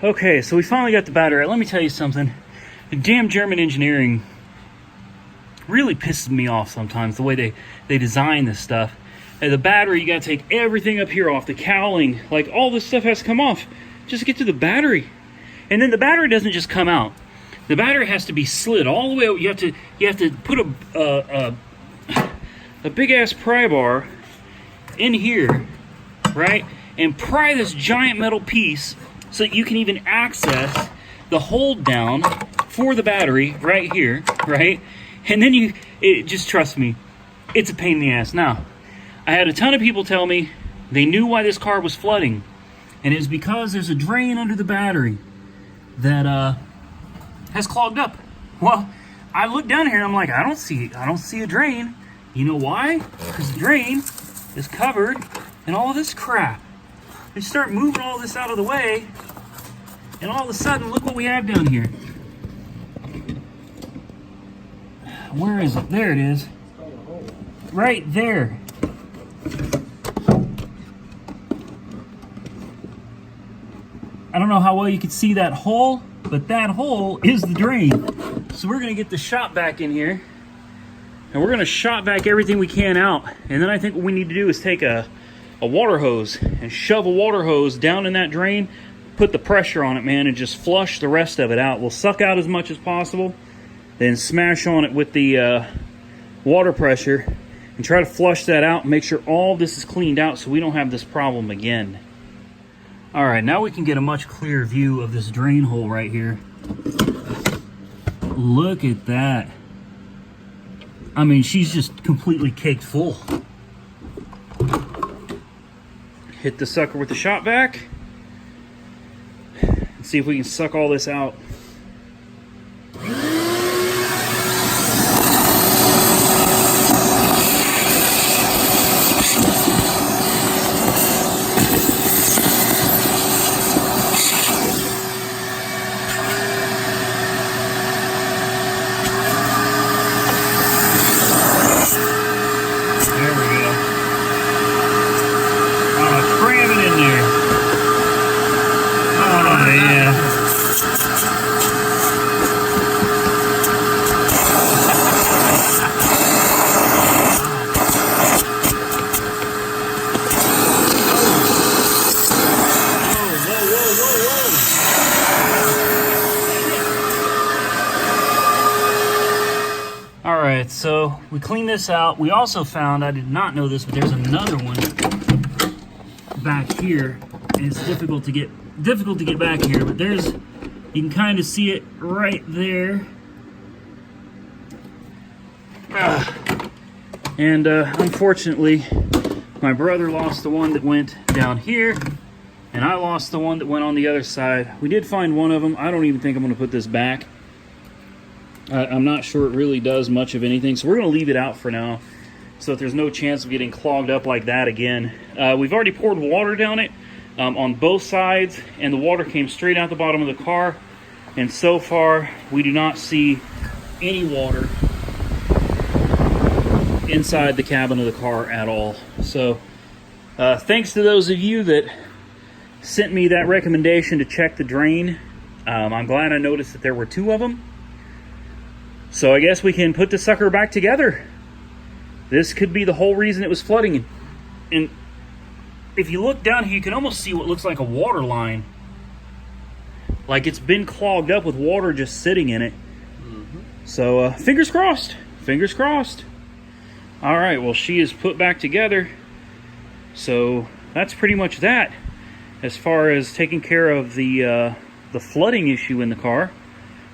Okay, so we finally got the battery out. Let me tell you something. The damn German engineering really pisses me off sometimes, the way they design this stuff. And the battery, you gotta take everything up here off, the cowling, like all this stuff has to come off just to get to the battery. And then the battery doesn't just come out. The battery has to be slid all the way out. You have to put a big ass pry bar in here, right? And pry this giant metal piece so that you can even access the hold down for the battery right here, right? And then just trust me, it's a pain in the ass. Now, I had a ton of people tell me they knew why this car was flooding, and it's because there's a drain under the battery that has clogged up. Well, I look down here and I'm like, I don't see a drain. You know why? Because the drain is covered in all this crap. You start moving all this out of the way, and all of a sudden, look what we have down here. Where is it? There it is. Right there. I don't know how well you can see that hole, but that hole is the drain. So we're gonna get the shop vac in here, and we're gonna shop vac everything we can out. And then I think what we need to do is take a water hose and shove a water hose down in that drain, put the pressure on it, man, and just flush the rest of it out. We'll suck out as much as possible, then smash on it with the water pressure and try to flush that out and make sure all this is cleaned out so we don't have this problem again. All right, now we can get a much clearer view of this drain hole right here. Look at that. I mean, she's just completely caked full. Hit the sucker with the shop vac and see if we can suck all this out. Alright, so we cleaned this out. We also found, I did not know this, but there's another one back here. And it's difficult to get back here, but there's, you can kind of see it right there. And unfortunately, my brother lost the one that went down here, and I lost the one that went on the other side. We did find one of them. I don't even think I'm going to put this back. I'm not sure it really does much of anything, so we're going to leave it out for now so that there's no chance of getting clogged up like that again. We've already poured water down it on both sides, and the water came straight out the bottom of the car, and so far we do not see any water inside the cabin of the car at all. So thanks to those of you that sent me that recommendation to check the drain. I'm glad I noticed that there were two of them. So I guess we can put the sucker back together. This could be the whole reason it was flooding. And if you look down here, you can almost see what looks like a water line. Like it's been clogged up with water just sitting in it. So fingers crossed. Fingers crossed. All right, well, she is put back together. So that's pretty much that as far as taking care of the flooding issue in the car.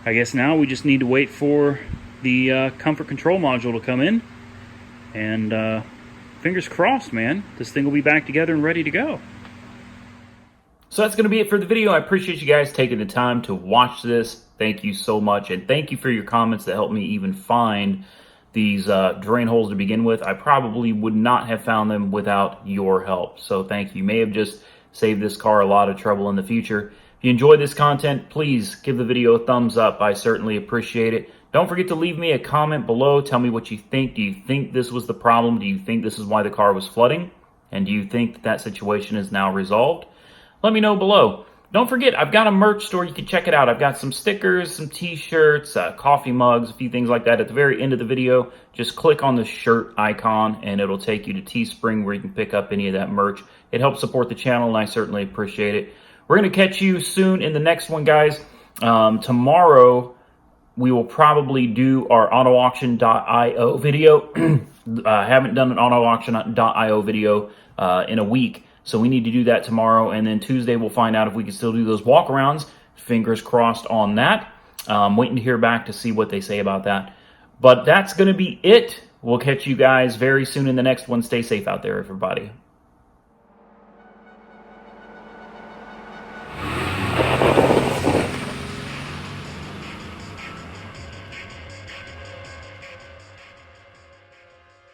I guess now we just need to wait for the comfort control module to come in, and fingers crossed, man, this thing will be back together and ready to go. So that's going to be it for the video. I appreciate you guys taking the time to watch this. Thank you so much, and thank you for your comments that helped me even find these drain holes to begin with. I probably would not have found them without your help, so thank you. You may have just saved this car a lot of trouble in the future. If you enjoyed this content, please give the video a thumbs up. I certainly appreciate it. Don't forget to leave me a comment below. Tell me what you think. Do you think this was the problem? Do you think this is why the car was flooding? And do you think that situation is now resolved? Let me know below. don't forget, I've got a merch store. You can check it out. I've got some stickers, some t-shirts, coffee mugs, a few things like that. At the very end of the video, just click on the shirt icon and it'll take you to Teespring where you can pick up any of that merch. It helps support the channel and I certainly appreciate it. We're going to catch you soon in the next one, guys. Tomorrow, we will probably do our AutoAuction.io video. I haven't done an AutoAuction.io video in a week, so we need to do that tomorrow. And then Tuesday, we'll find out if we can still do those walkarounds. Fingers crossed on that. Waiting to hear back to see what they say about that. But that's going to be it. We'll catch you guys very soon in the next one. Stay safe out there, everybody.